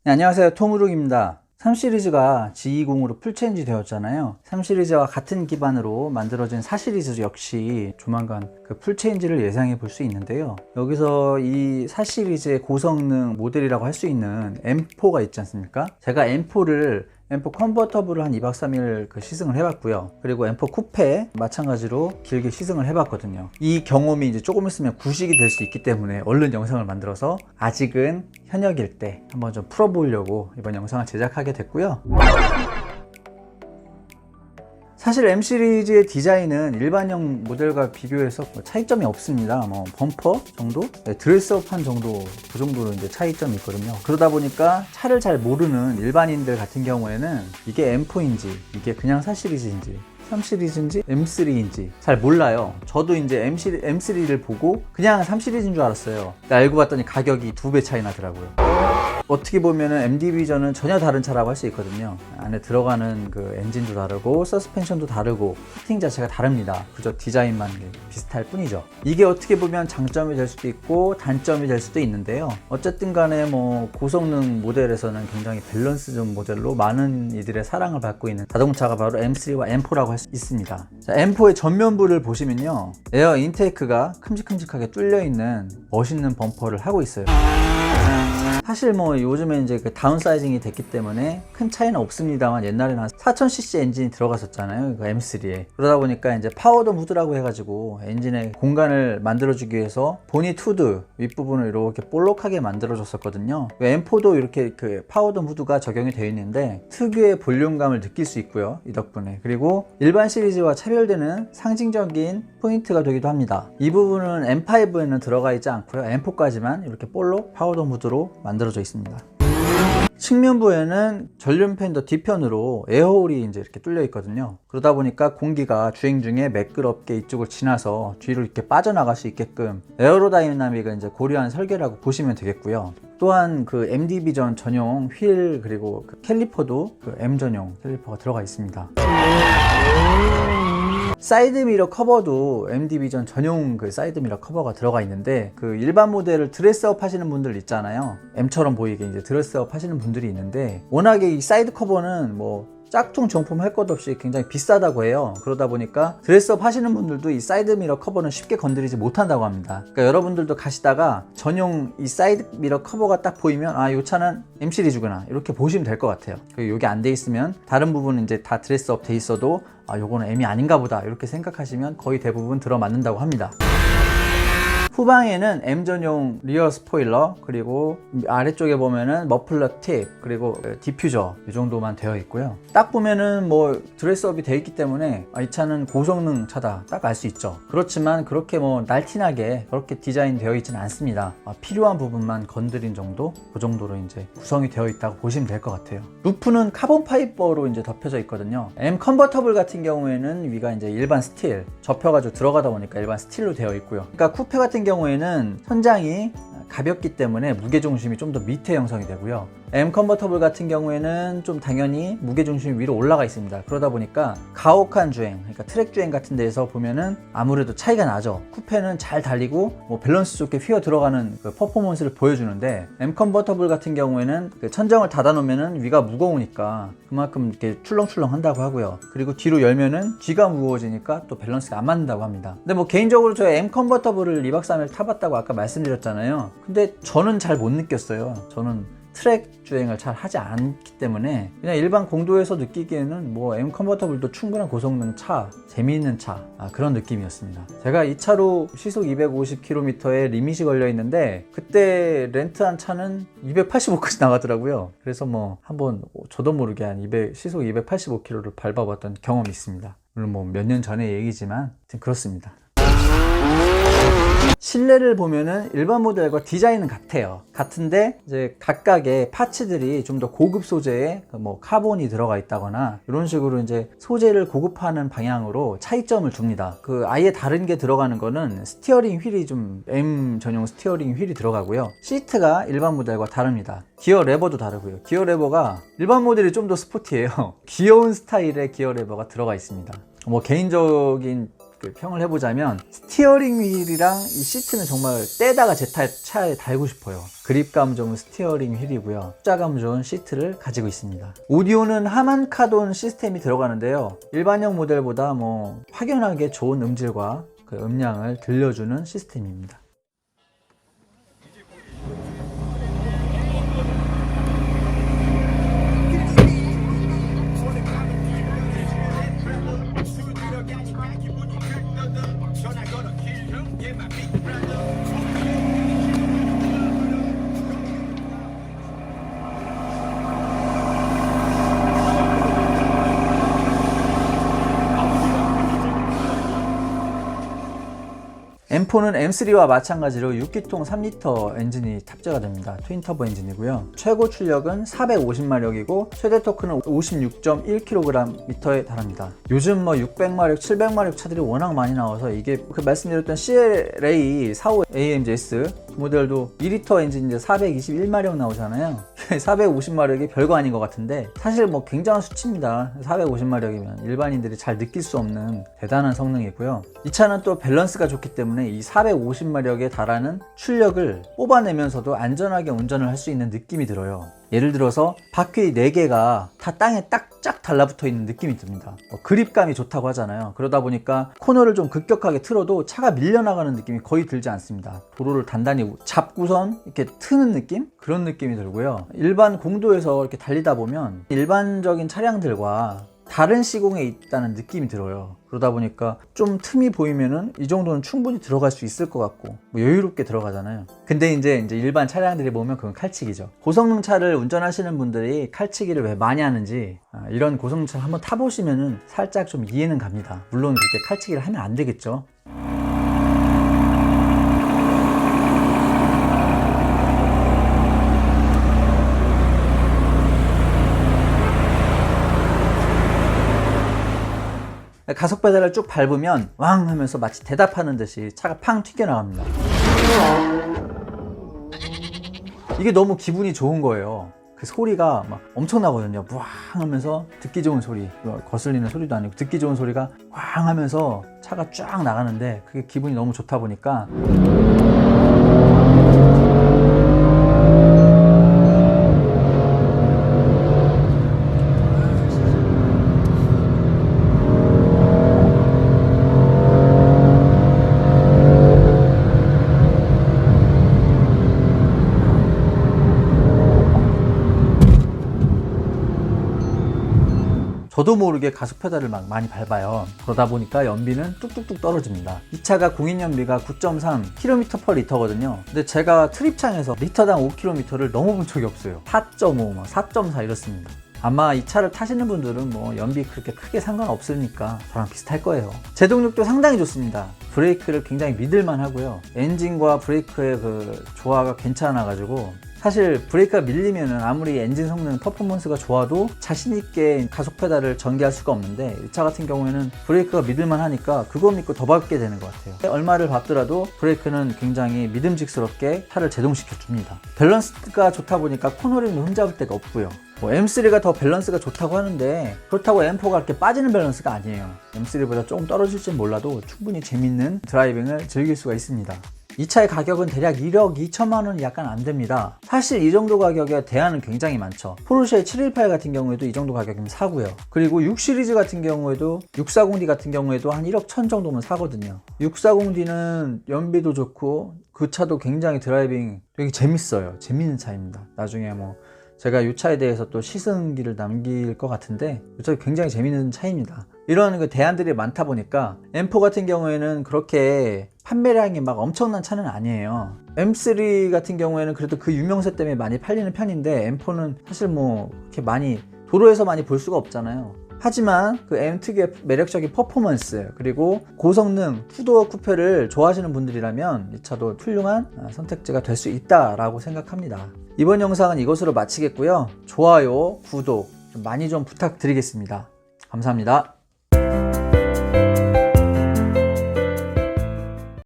네, 안녕하세요. 톰우룩입니다. 3시리즈가 G20으로 풀체인지 되었잖아요. 3시리즈와 같은 기반으로 만들어진 4시리즈 역시 조만간 그 풀체인지를 예상해 볼 수 있는데요. 여기서 이 4시리즈의 고성능 모델이라고 할 수 있는 M4가 있지 않습니까? 제가 M4를 M4 컨버터블을 한 2박 3일 시승을 해봤고요. 그리고 M4 쿠페 마찬가지로 길게 시승을 해봤거든요. 이 경험이 이제 조금 있으면 구식이 될 수 있기 때문에 얼른 영상을 만들어서 아직은 현역일 때 한번 좀 풀어보려고 이번 영상을 제작하게 됐고요. 사실 M 시리즈의 디자인은 일반형 모델과 비교해서 차이점이 없습니다. 범퍼 정도? 네, 드레스업한 정도, 그 정도로 이제 차이점이 있거든요. 그러다 보니까 차를 잘 모르는 일반인들 같은 경우에는 이게 M4인지, 이게 그냥 4시리즈인지, 3시리즈인지 M3인지 잘 몰라요. 저도 이제 M3를 보고 그냥 3시리즈인 줄 알았어요. 알고 봤더니 가격이 2배 차이 나더라고요. 어떻게 보면은 MD 비전은 전혀 다른 차라고 할 수 있거든요. 안에 들어가는 그 엔진도 다르고 서스펜션도 다르고 피팅 자체가 다릅니다. 그저 디자인만 비슷할 뿐이죠. 이게 어떻게 보면 장점이 될 수도 있고 단점이 될 수도 있는데요. 어쨌든 간에 고성능 모델에서는 굉장히 밸런스 좋은 모델로 많은 이들의 사랑을 받고 있는 자동차가 바로 M3와 M4라고 할 수 있습니다. 자, M4의 전면부를 보시면요, 에어 인테이크가 큼직큼직하게 뚫려 있는 멋있는 범퍼를 하고 있어요. 사실 요즘에 이제 다운사이징이 됐기 때문에 큰 차이는 없습니다만, 옛날에는 한 4000cc 엔진이 들어갔었잖아요, M3에. 그러다 보니까 이제 파워덤 후드라고 해가지고 엔진에 공간을 만들어주기 위해서 보닛 후드 윗부분을 이렇게 볼록하게 만들어줬었거든요. M4도 이렇게 파워덤 후드가 적용이 되어 있는데 특유의 볼륨감을 느낄 수 있고요, 이 덕분에. 그리고 일반 시리즈와 차별되는 상징적인 포인트가 되기도 합니다. 이 부분은 M5에는 들어가 있지 않고요, M4까지만 이렇게 볼록 파워덤 후드로 만들어져 있습니다. 측면부에는 전륜 팬더 뒤편으로 에어홀이 이제 이렇게 뚫려 있거든요. 그러다 보니까 공기가 주행 중에 매끄럽게 이쪽을 지나서 뒤로 이렇게 빠져나갈 수 있게끔 에어로다이나믹을 이제 고려한 설계라고 보시면 되겠고요. 또한 MD 비전 전용 휠, 그리고 캘리퍼도 M 전용 캘리퍼가 들어가 있습니다. 사이드미러 커버도 MD 비전 전용 사이드미러 커버가 들어가 있는데, 일반 모델을 드레스업 하시는 분들 있잖아요. M처럼 보이게 이제 드레스업 하시는 분들이 있는데, 워낙에 이 사이드 커버는 짝퉁 정품 할 것 없이 굉장히 비싸다고 해요. 그러다 보니까 드레스업 하시는 분들도 이 사이드 미러 커버는 쉽게 건드리지 못한다고 합니다. 그러니까 여러분들도 가시다가 전용 이 사이드 미러 커버가 딱 보이면 이 차는 M 시리즈구나, 이렇게 보시면 될 것 같아요. 이게 안 돼 있으면 다른 부분은 이제 다 드레스업 돼 있어도 요거는 M이 아닌가 보다, 이렇게 생각하시면 거의 대부분 들어맞는다고 합니다. 후방에는 M 전용 리어 스포일러, 그리고 아래쪽에 보면은 머플러 팁, 그리고 디퓨저, 이 정도만 되어 있고요. 딱 보면은 드레스업이 되어 있기 때문에 이 차는 고성능 차다 딱 알 수 있죠. 그렇지만 그렇게 날티나게 그렇게 디자인 되어 있지는 않습니다. 필요한 부분만 건드린 정도, 그 정도로 이제 구성이 되어 있다고 보시면 될 것 같아요. 루프는 카본 파이버로 이제 덮여져 있거든요. M 컨버터블 같은 경우에는 위가 이제 일반 스틸, 접혀가지고 들어가다 보니까 일반 스틸로 되어 있고요. 그러니까 쿠페 같은 경우에는 천장이 가볍기 때문에 무게중심이 좀 더 밑에 형성이 되고요. M 컨버터블 같은 경우에는 좀 당연히 무게중심이 위로 올라가 있습니다. 그러다 보니까 가혹한 주행, 그러니까 트랙 주행 같은 데에서 보면은 아무래도 차이가 나죠. 쿠페는 잘 달리고 밸런스 좋게 휘어 들어가는 퍼포먼스를 보여주는데, M 컨버터블 같은 경우에는 천정을 닫아 놓으면은 위가 무거우니까 그만큼 이렇게 출렁출렁 한다고 하고요. 그리고 뒤로 열면은 뒤가 무거워지니까 또 밸런스가 안 맞는다고 합니다. 근데 개인적으로 저 M 컨버터블을 2박 3일 타봤다고 아까 말씀드렸잖아요. 근데 저는 잘 못 느꼈어요. 저는 트랙 주행을 잘 하지 않기 때문에 그냥 일반 공도에서 느끼기에는 M 컨버터블도 충분한 고성능 차, 재미있는 차, 그런 느낌이었습니다. 제가 이 차로 시속 250km에 리밋이 걸려 있는데, 그때 렌트한 차는 285까지 나가더라고요. 그래서 한번 저도 모르게 시속 285km를 밟아봤던 경험이 있습니다. 물론 몇 년 전의 얘기지만 그렇습니다. 실내를 보면은 일반 모델과 디자인은 같은데 이제 각각의 파츠들이 좀 더 고급 소재의 카본이 들어가 있다거나 이런 식으로 이제 소재를 고급화하는 방향으로 차이점을 줍니다. 아예 다른 게 들어가는 거는 스티어링 휠이 좀 M 전용 스티어링 휠이 들어가고요. 시트가 일반 모델과 다릅니다. 기어 레버도 다르고요. 기어 레버가 일반 모델이 좀 더 스포티해요. 귀여운 스타일의 기어 레버가 들어가 있습니다. 개인적인 그 평을 해보자면 스티어링 휠이랑 이 시트는 정말 떼다가 제 차에 달고 싶어요. 그립감 좋은 스티어링 휠이고요. 숫자감 좋은 시트를 가지고 있습니다. 오디오는 하만 카돈 시스템이 들어가는데요. 일반형 모델보다 뭐 확연하게 좋은 음질과 그 음량을 들려주는 시스템입니다. M4는 M3와 마찬가지로 6기통 3리터 엔진이 탑재가 됩니다. 트윈터보 엔진이고요. 최고 출력은 450마력이고 최대 토크는 56.1kgm에 달합니다. 요즘 뭐 600마력, 700마력 차들이 워낙 많이 나와서 이게 그 말씀드렸던 CLA 45AMGS 모델도 2리터 엔진인데 421마력 나오잖아요. 450마력이 별거 아닌 것 같은데 사실 뭐 굉장한 수치입니다. 450마력이면 일반인들이 잘 느낄 수 없는 대단한 성능이고요. 이 차는 또 밸런스가 좋기 때문에 이 450마력에 달하는 출력을 뽑아내면서도 안전하게 운전을 할 수 있는 느낌이 들어요. 예를 들어서 바퀴 4개가 다 땅에 딱 달라붙어 있는 느낌이 듭니다. 그립감이 좋다고 하잖아요. 그러다 보니까 코너를 좀 급격하게 틀어도 차가 밀려나가는 느낌이 거의 들지 않습니다. 도로를 단단히 잡고선 이렇게 트는 느낌? 그런 느낌이 들고요. 일반 공도에서 이렇게 달리다 보면 일반적인 차량들과 다른 시공에 있다는 느낌이 들어요. 그러다 보니까 좀 틈이 보이면은 이 정도는 충분히 들어갈 수 있을 것 같고 뭐 여유롭게 들어가잖아요. 근데 이제 일반 차량들이 보면 그건 칼치기죠. 고성능 차를 운전하시는 분들이 칼치기를 왜 많이 하는지 이런 고성능 차 한번 타보시면은 살짝 좀 이해는 갑니다. 물론 그렇게 칼치기를 하면 안 되겠죠. 가속 페달을 쭉 밟으면 왕 하면서 마치 대답하는 듯이 차가 팡 튀겨나갑니다. 이게 너무 기분이 좋은 거예요. 그 소리가 막 엄청나거든요. 왕 하면서 듣기 좋은 소리, 거슬리는 소리도 아니고 듣기 좋은 소리가 왕 하면서 차가 쫙 나가는데 그게 기분이 너무 좋다 보니까 저도 모르게 가속 페달을 막 많이 밟아요. 그러다 보니까 연비는 뚝뚝뚝 떨어집니다. 이 차가 공인연비가 9.3km/L거든요. 근데 제가 트립창에서 리터당 5km를 넘어본 적이 없어요. 4.5, 4.4 이렇습니다. 아마 이 차를 타시는 분들은 뭐 연비 그렇게 크게 상관없으니까 저랑 비슷할 거예요. 제동력도 상당히 좋습니다. 브레이크를 굉장히 믿을만 하고요. 엔진과 브레이크의 그 조화가 괜찮아가지고 사실 브레이크가 밀리면은 아무리 엔진 성능 퍼포먼스가 좋아도 자신있게 가속 페달을 전개할 수가 없는데 이 차 같은 경우에는 브레이크가 믿을만 하니까 그거 믿고 더 밟게 되는 것 같아요. 얼마를 밟더라도 브레이크는 굉장히 믿음직스럽게 차를 제동시켜 줍니다. 밸런스가 좋다 보니까 코너링도 흠잡을 데가 없고요. M3가 더 밸런스가 좋다고 하는데 그렇다고 M4가 그렇게 빠지는 밸런스가 아니에요. M3보다 조금 떨어질지 몰라도 충분히 재밌는 드라이빙을 즐길 수가 있습니다. 이 차의 가격은 대략 1억 2천만 원이 약간 안 됩니다. 사실 이 정도 가격에 대안은 굉장히 많죠. 포르쉐 718 같은 경우에도 이 정도 가격이면 사고요. 그리고 6 시리즈 같은 경우에도 640D 같은 경우에도 한 1억 1천 정도면 사거든요. 640D는 연비도 좋고 그 차도 굉장히 드라이빙 되게 재밌어요. 재밌는 차입니다. 나중에 뭐 제가 이 차에 대해서 또 시승기를 남길 것 같은데 이 차 굉장히 재밌는 차입니다. 이런 그 대안들이 많다 보니까 M4 같은 경우에는 그렇게 판매량이 막 엄청난 차는 아니에요. M3 같은 경우에는 그래도 그 유명세 때문에 많이 팔리는 편인데 M4는 사실 뭐 그렇게 많이 도로에서 많이 볼 수가 없잖아요. 하지만 그 M 특유의 매력적인 퍼포먼스 그리고 고성능 투도어 쿠페를 좋아하시는 분들이라면 이 차도 훌륭한 선택지가 될 수 있다라고 생각합니다. 이번 영상은 이것으로 마치겠고요. 좋아요, 구독 많이 좀 부탁드리겠습니다. 감사합니다.